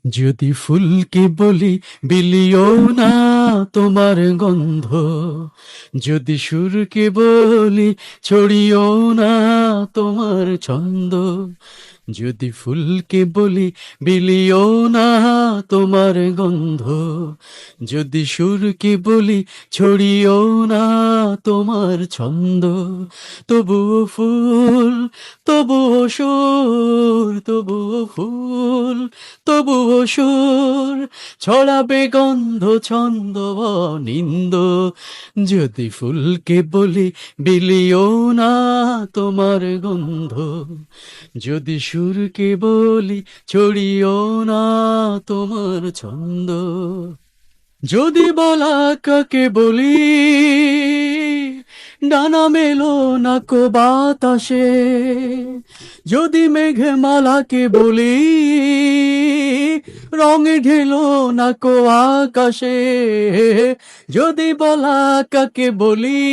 যদি ফুলকে বলি বিলিও না তোমার গন্ধ, যদি সুরকে বলি ছড়িও না তোমার ছন্দ, যদি ফুলকে বলি বিলিও না তোমার গন্ধ, যদি সুরকে বলি ছড়িও না তোমার ছন্দ, তবুও ফুল, তবুও সুর, তবুও ফুল, তবুও সুর ছড়াবে গন্ধ ছন্দ নিন্দ। যদি ফুলকে বলি বিলিও না তোমার গন্ধ, যদি সুরকে বলি ছড়িও না তোমার ছন্দ, যদি বলা কাকে বলি ডানা মেলো না কো বাতাসে, যদি মেঘমালাকে বলি রং ঢেলো না কো আকাশে, যদি বলা কাকে বলি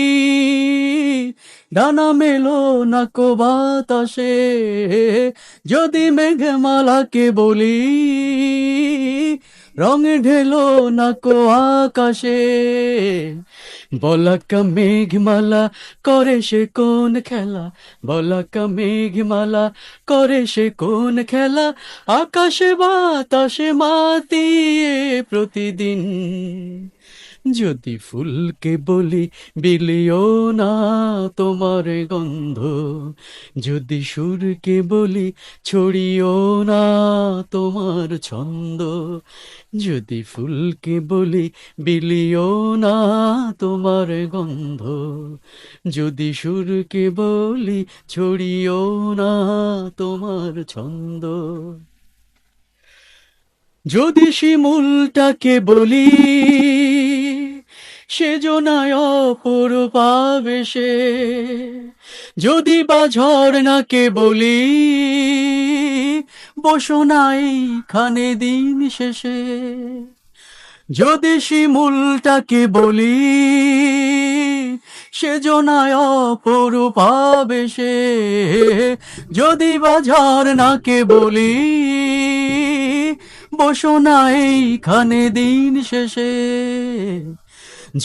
ডানা মেলো না কো বাতাসে, যদি মেঘমালাকে বলি রং ঢেলো না কো আকাশে, বলাকা মেঘমালা করে সে কোন খেলা, বলাকা মেঘমালা করে সে কোন খেলা, আকাশে বাতাসে মাতিয়ে প্রতিদিন। যদি ফুলকে বলি বিলিও না তোমার গন্ধ, যদি সুরকে বলি ছড়িও না তোমার ছন্দ, যদি ফুলকে বলি বিলিও না তোমার গন্ধ, যদি সুরকে বলি ছড়িও না তোমার ছন্দ, যদি শিমুলটাকে বলি সেজনায় অপরূপা বেশে, যদি বা ঝর্ণাকে বলি বসো নাই খানে দিন শেষে, যদি শিমুলটাকে বলি সেজনায় অপরূপা বেশে, যদি বা ঝর্ণাকে বলি বসো নাই খানে দিন শেষে,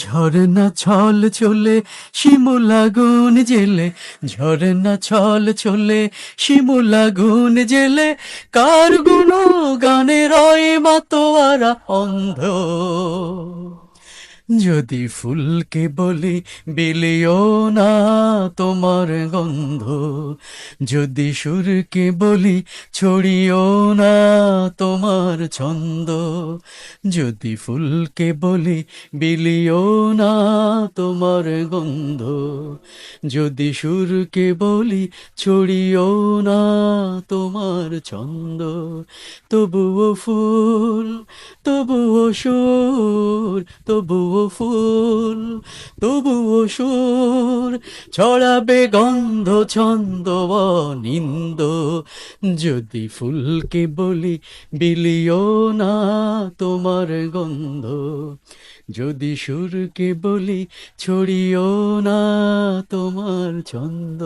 ঝরনা ছল চলে শিমুল আগুন জেলে, ঝরনা ছল চলে শিমুল আগুন জেলে, কার গুণ গানে রয় মাতোয়ারা অন্ধ। যদি ফুলকে বলি বিলিও না তোমার গন্ধ, যদি সুরকে বলি ছড়িও না তোমার ছন্দ, যদি ফুলকে বলি বিলিও না তোমার গন্ধ, যদি সুরকে বলি ছড়িও না তোমার ছন্দ, তবুও ফুল, তবুও সুর, তবুও ফুল, তবুও সুর ছড়াবে গন্ধ ছন্দ নিন্দ। যদি ফুলকে বলি বিলিও না তোমার গন্ধ, যদি সুরকে বলি ছড়িও না তোমার ছন্দ।